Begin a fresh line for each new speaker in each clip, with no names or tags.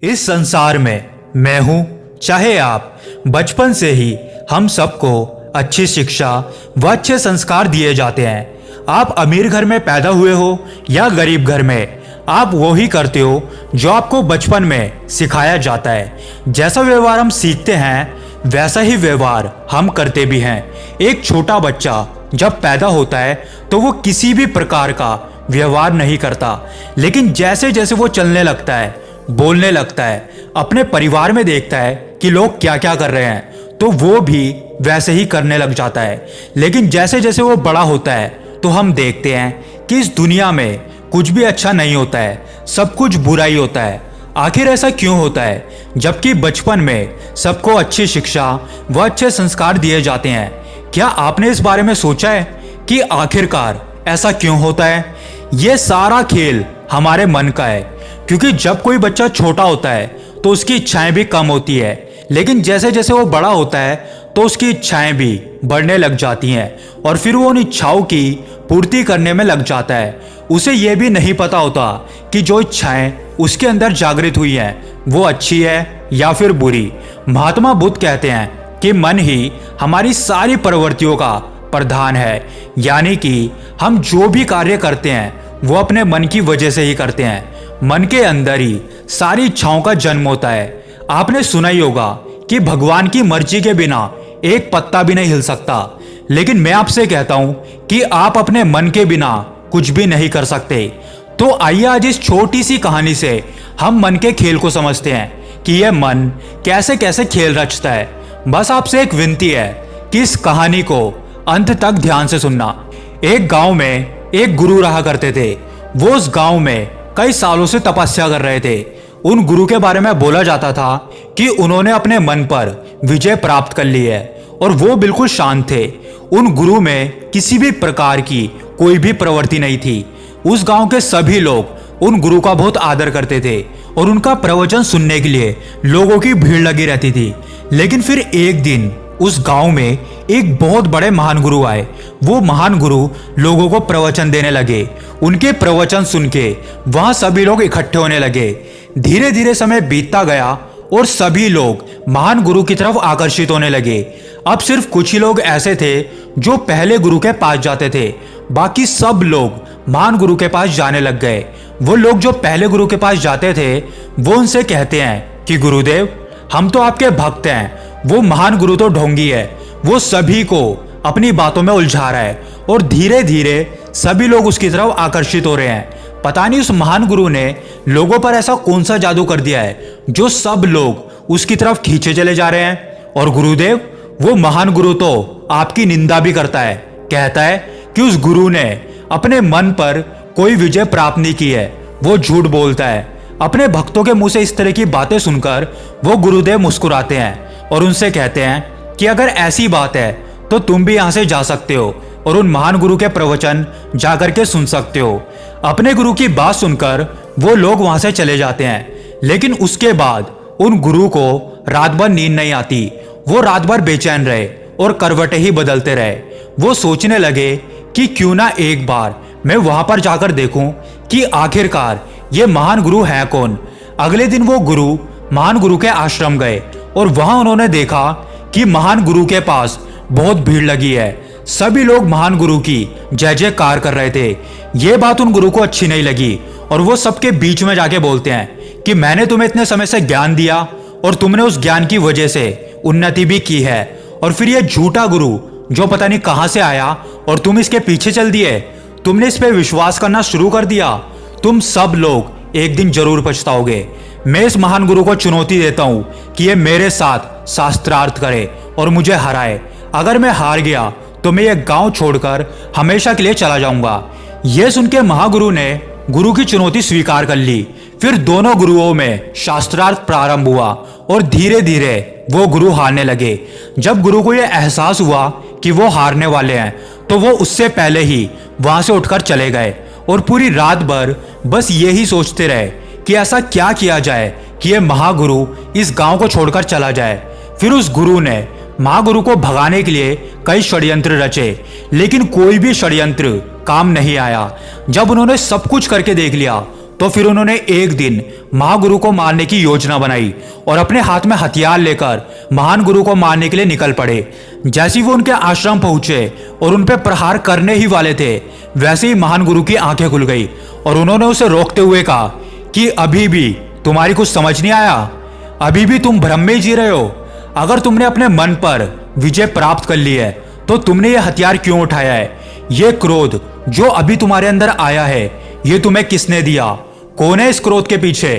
इस संसार में मैं हूं, चाहे आप। बचपन से ही हम सबको अच्छी शिक्षा व अच्छे संस्कार दिए जाते हैं। आप अमीर घर में पैदा हुए हो या गरीब घर में, आप वो ही करते हो जो आपको बचपन में सिखाया जाता है। जैसा व्यवहार हम सीखते हैं वैसा ही व्यवहार हम करते भी हैं। एक छोटा बच्चा जब पैदा होता है तो वो किसी भी प्रकार का व्यवहार नहीं करता, लेकिन जैसे जैसे वो चलने लगता है, बोलने लगता है, अपने परिवार में देखता है कि लोग क्या क्या कर रहे हैं, तो वो भी वैसे ही करने लग जाता है। लेकिन जैसे जैसे वो बड़ा होता है तो हम देखते हैं कि इस दुनिया में कुछ भी अच्छा नहीं होता है, सब कुछ बुरा ही होता है। आखिर ऐसा क्यों होता है, जबकि बचपन में सबको अच्छी शिक्षा व अच्छे संस्कार दिए जाते हैं? क्या आपने इस बारे में सोचा है कि आखिरकार ऐसा क्यों होता है? ये सारा खेल हमारे मन का है, क्योंकि जब कोई बच्चा छोटा होता है तो उसकी इच्छाएं भी कम होती है, लेकिन जैसे जैसे वो बड़ा होता है तो उसकी इच्छाएं भी बढ़ने लग जाती हैं और फिर वो उन इच्छाओं की पूर्ति करने में लग जाता है। उसे ये भी नहीं पता होता कि जो इच्छाएं उसके अंदर जागृत हुई हैं वो अच्छी है या फिर बुरी। महात्मा बुद्ध कहते हैं कि मन ही हमारी सारी प्रवृत्तियों का प्रधान है, यानी कि हम जो भी कार्य करते हैं वो अपने मन की वजह से ही करते हैं। मन के अंदर ही सारी इच्छाओं का जन्म होता है। आपने सुना ही होगा कि भगवान की मर्जी के बिना एक पत्ता भी नहीं हिल सकता, लेकिन मैं आपसे कहता हूं कि आप अपने मन के बिना कुछ भी नहीं कर सकते। तो आइए आज इस छोटी सी कहानी से हम मन के खेल को समझते हैं कि यह मन कैसे कैसे खेल रचता है। बस आपसे एक विनती है कि इस कहानी को अंत तक ध्यान से सुनना। एक गांव में एक गुरु रहा करते थे। वो उस गांव में कई सालों से तपस्या कर रहे थे। उन गुरु के बारे में बोला जाता था कि उन्होंने अपने मन पर विजय प्राप्त कर ली है और वो बिल्कुल शांत थे। उन गुरु में किसी भी प्रकार की कोई भी प्रवृत्ति नहीं थी। उस गांव के सभी लोग उन गुरु का बहुत आदर करते थे और उनका प्रवचन सुनने के लिए लोगों की भीड़ लगी रहती थी। लेकिन फिर एक दिन उस गांव में एक बहुत बड़े महान गुरु आए। वो महान गुरु लोगों को प्रवचन देने लगे। उनके प्रवचन सुन के वहां सभी लोग इकट्ठे होने लगे। धीरे धीरे समय बीतता गया और सभी लोग महान गुरु की तरफ आकर्षित होने लगे। अब सिर्फ कुछ ही लोग ऐसे थे जो पहले गुरु के पास जाते थे, बाकी सब लोग महान गुरु के पास जाने लग गए। वो लोग जो पहले गुरु के पास जाते थे वो उनसे कहते हैं कि गुरुदेव, हम तो आपके भक्त हैं। वो महान गुरु तो ढोंगी है, वो सभी को अपनी बातों में उलझा रहा है और धीरे धीरे सभी लोग उसकी तरफ आकर्षित हो रहे हैं। पता नहीं उस महान गुरु ने लोगों पर ऐसा कौन सा जादू कर दिया है जो सब लोग उसकी तरफ खींचे चले जा रहे हैं। और गुरुदेव, वो महान गुरु तो आपकी निंदा भी करता है, कहता है कि उस गुरु ने अपने मन पर कोई विजय प्राप्त नहीं की है, वो झूठ बोलता है। अपने भक्तों के मुंह से इस तरह की बातें सुनकर वो गुरुदेव मुस्कुराते हैं और उनसे कहते हैं कि अगर ऐसी बात है तो तुम भी यहाँ से जा सकते हो और उन महान गुरु के प्रवचन जाकर के सुन सकते हो। अपने गुरु की बात सुनकर वो लोग वहां से चले जाते हैं। लेकिन उसके बाद उन गुरु को रात भर नींद नहीं आती। वो रात भर बेचैन रहे और करवटें ही बदलते रहे। वो सोचने लगे कि क्यों ना एक बार मैं वहां पर जाकर देखूं कि आखिरकार ये महान गुरु है कौन। अगले दिन वो गुरु महान गुरु के आश्रम गए और वहां उन्होंने देखा कि महान गुरु के पास बहुत भीड़ लगी है। सभी लोग महान गुरु की जय जयकार कर रहे थे। ये बात उन गुरु को अच्छी नहीं लगी और वो सबके बीच में जाके बोलते हैं कि मैंने तुम्हें इतने समय से ज्ञान दिया और तुमने उस ज्ञान की वजह से उन्नति भी की है, और फिर ये झूठा गुरु जो पता नहीं कहां से आया और तुम इसके पीछे चल दिए, तुमने इस पे विश्वास करना शुरू कर दिया। तुम सब लोग एक दिन जरूर पछताओगे। मैं इस महान गुरु को चुनौती देता हूं कि ये मेरे साथ शास्त्रार्थ करे और मुझे हराए। अगर मैं हार गया तो मैं ये गांव छोड़कर हमेशा के लिए चला जाऊंगा। यह सुनकर महागुरु ने गुरु की चुनौती स्वीकार कर ली। फिर दोनों गुरुओं में शास्त्रार्थ प्रारंभ हुआ और धीरे धीरे वो गुरु हारने लगे। जब गुरु को यह एहसास हुआ कि वो हारने वाले हैं तो वो उससे पहले ही वहां से उठकर चले गए और पूरी रात भर बस यही सोचते रहे कि ऐसा क्या किया जाए कि यह महागुरु इस गांव को छोड़कर चला जाए। फिर उस गुरु ने महागुरु को भगाने के लिए कई षड्यंत्र रचे, लेकिन कोई भी षड्यंत्र काम नहीं आया। जब उन्होंने सब कुछ करके देख लिया तो फिर उन्होंने एक दिन महागुरु को मारने की योजना बनाई और अपने हाथ में हथियार लेकर महान गुरु को मारने के लिए निकल पड़े। जैसे ही वो उनके आश्रम पहुंचे और उन पर प्रहार करने ही वाले थे, वैसे ही महान गुरु की आंखें खुल गई और उन्होंने उसे रोकते हुए कहा कि अभी भी तुम्हारी कुछ समझ नहीं आया, अभी भी तुम भ्रम में जी रहे हो। अगर तुमने अपने मन पर विजय प्राप्त कर ली है तो तुमने ये हथियार क्यों उठाया है? ये क्रोध जो अभी तुम्हारे अंदर आया है, ये तुम्हें किसने दिया? कौन है इस क्रोध के पीछे?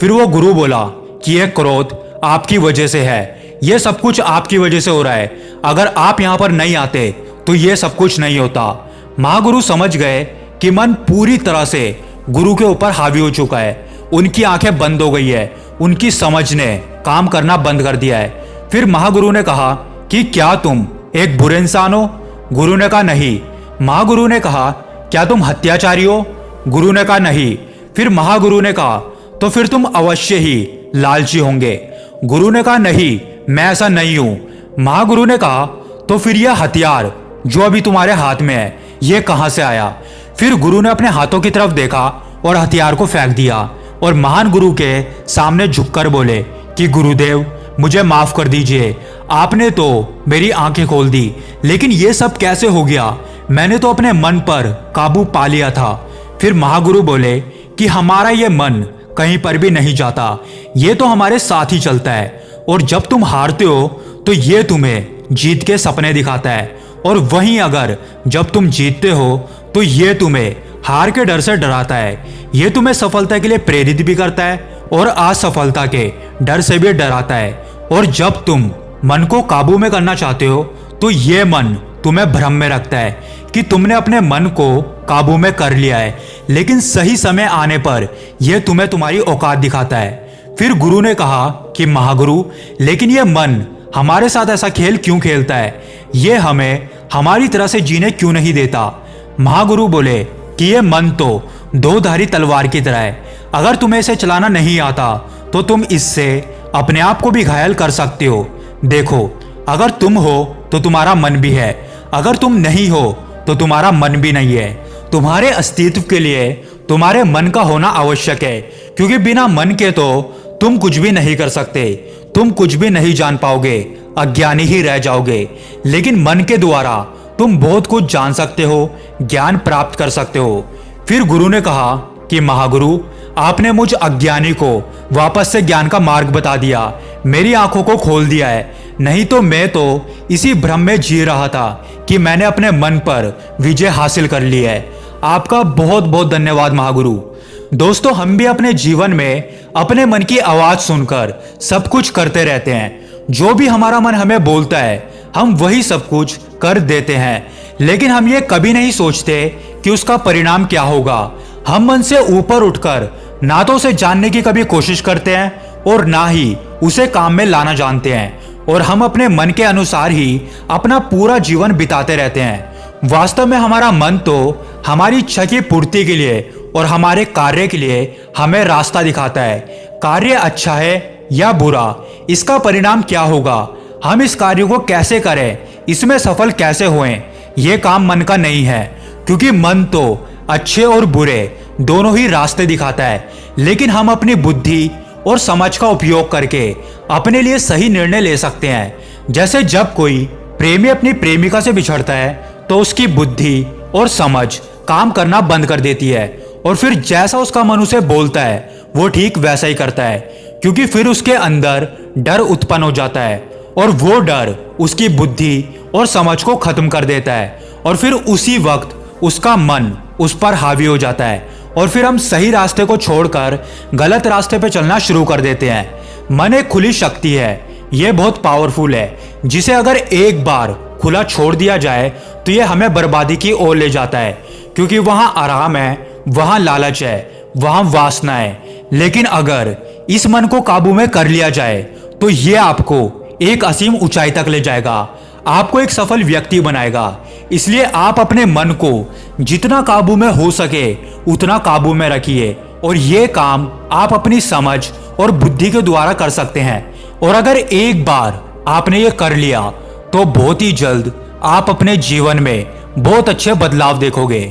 फिर वो गुरु बोला कि यह क्रोध आपकी वजह से है, यह सब कुछ आपकी वजह से हो रहा है। अगर आप यहां पर नहीं आते तो यह सब कुछ नहीं होता। महागुरु समझ गए कि मन पूरी तरह से गुरु के ऊपर हावी हो चुका है। उनकी आंखें बंद हो गई है, उनकी समझ ने काम करना बंद कर दिया है। फिर महागुरु ने कहा कि क्या तुम एक बुरे इंसान हो? गुरु ने कहा नहीं। महागुरु ने कहा क्या तुम हत्याचारी हो? गुरु ने कहा नहीं। फिर महागुरु ने कहा तो फिर तुम अवश्य ही लालची होंगे। गुरु ने कहा नहीं, मैं ऐसा नहीं हूं। महागुरु ने कहा तो फिर यह हथियार जो अभी तुम्हारे हाथ में है, यह कहां से आया? फिर गुरु ने अपने हाथों की तरफ देखा और हथियार को फेंक दिया और महान गुरु के सामने झुककर बोले कि गुरुदेव मुझे माफ कर दीजिए, आपने तो मेरी आंखें खोल दी, लेकिन यह सब कैसे हो गया? मैंने तो अपने मन पर काबू पा लिया था। फिर महागुरु बोले कि हमारा ये मन कहीं पर भी नहीं जाता, ये तो हमारे साथ ही चलता है। और जब तुम हारते हो तो ये तुम्हें जीत के सपने दिखाता है, और वहीं अगर जब तुम जीतते हो तो ये तुम्हें हार के डर से डराता है। ये तुम्हें सफलता के लिए प्रेरित भी करता है और असफलता के डर से भी डराता है। और जब तुम मन को काबू में करना चाहते हो तो ये मन तुम्हें भ्रम में रखता है कि तुमने अपने मन को काबू में कर लिया है, लेकिन सही समय आने पर यह तुम्हें तुम्हारी औकात दिखाता है। फिर गुरु ने कहा कि महागुरु, लेकिन यह मन हमारे साथ ऐसा खेल क्यों खेलता है? यह हमें हमारी तरह से जीने क्यों नहीं देता? महागुरु बोले कि यह मन तो दो-धारी तलवार की तरह है। अगर तुम्हें इसे चलाना नहीं आता तो तुम इससे अपने आप को भी घायल कर सकते हो। देखो, अगर तुम हो तो तुम्हारा मन भी है, अगर तुम नहीं हो तो तुम्हारा मन भी नहीं है। तुम्हारे अस्तित्व के लिए तुम्हारे मन का होना आवश्यक है, क्योंकि बिना मन के तो तुम कुछ भी नहीं कर सकते, तुम कुछ भी नहीं जान पाओगे, अज्ञानी ही रह जाओगे। लेकिन मन के द्वारा तुम बहुत कुछ जान सकते हो, ज्ञान प्राप्त कर सकते हो। फिर गुरु ने कहा कि महागुरु, आपने मुझ अज्ञानी को वापस से ज्ञान का मार्ग बता दिया, मेरी आंखों को खोल दिया है। नहीं तो मैं तो इसी भ्रम में जी रहा था कि मैंने अपने मन पर विजय हासिल कर ली है। आपका बहुत बहुत धन्यवाद महागुरु। दोस्तों, हम भी अपने जीवन में अपने मन की आवाज सुनकर सब कुछ करते रहते हैं। जो भी हमारा मन हमें बोलता है हम वही सब कुछ कर देते हैं, लेकिन हम ये कभी नहीं सोचते कि उसका परिणाम क्या होगा। हम मन से ऊपर उठकर ना तो उसे जानने की कभी कोशिश करते हैं और ना ही उसे काम में लाना जानते हैं, और हम अपने मन के अनुसार ही अपना पूरा जीवन बिताते रहते हैं। वास्तव में हमारा मन तो हमारी इच्छा की पूर्ति के लिए और हमारे कार्य के लिए हमें रास्ता दिखाता है। कार्य अच्छा है या बुरा, इसका परिणाम क्या होगा, हम इस कार्य को कैसे करें, इसमें सफल कैसे होएं, ये काम मन का नहीं है। क्योंकि मन तो अच्छे और बुरे दोनों ही रास्ते दिखाता है, लेकिन हम अपनी बुद्धि और समझ का उपयोग करके अपने लिए सही निर्णय ले सकते हैं। जैसे जब कोई प्रेमी अपनी प्रेमिका से बिछड़ता है तो उसकी बुद्धि और समझ काम करना बंद कर देती है, और फिर जैसा उसका मन उसे बोलता है वो ठीक वैसा ही करता है, क्योंकि फिर उसके अंदर डर उत्पन्न हो जाता है, और वो डर उसकी बुद्धि और समझ को खत्म कर देता है, और फिर उसी वक्त उसका मन उस पर हावी हो जाता है, और फिर हम सही रास्ते को छोड़कर गलत रास्ते पर चलना शुरू कर देते हैं। मन एक खुली शक्ति है, यह बहुत पावरफुल है, जिसे अगर एक बार खुला छोड़ दिया जाए तो यह हमें बर्बादी की ओर ले जाता है, क्योंकि वहां आराम है, वहां लालच है, वहां वासना है। लेकिन अगर इस मन को काबू में कर लिया जाए तो यह आपको एक असीम ऊंचाई तक ले जाएगा, आपको एक सफल व्यक्ति बनाएगा। इसलिए आप अपने मन को जितना काबू में हो सके उतना काबू में रखिए, और ये काम आप अपनी समझ और बुद्धि के द्वारा कर सकते हैं। और अगर एक बार आपने ये कर लिया तो बहुत ही जल्द आप अपने जीवन में बहुत अच्छे बदलाव देखोगे।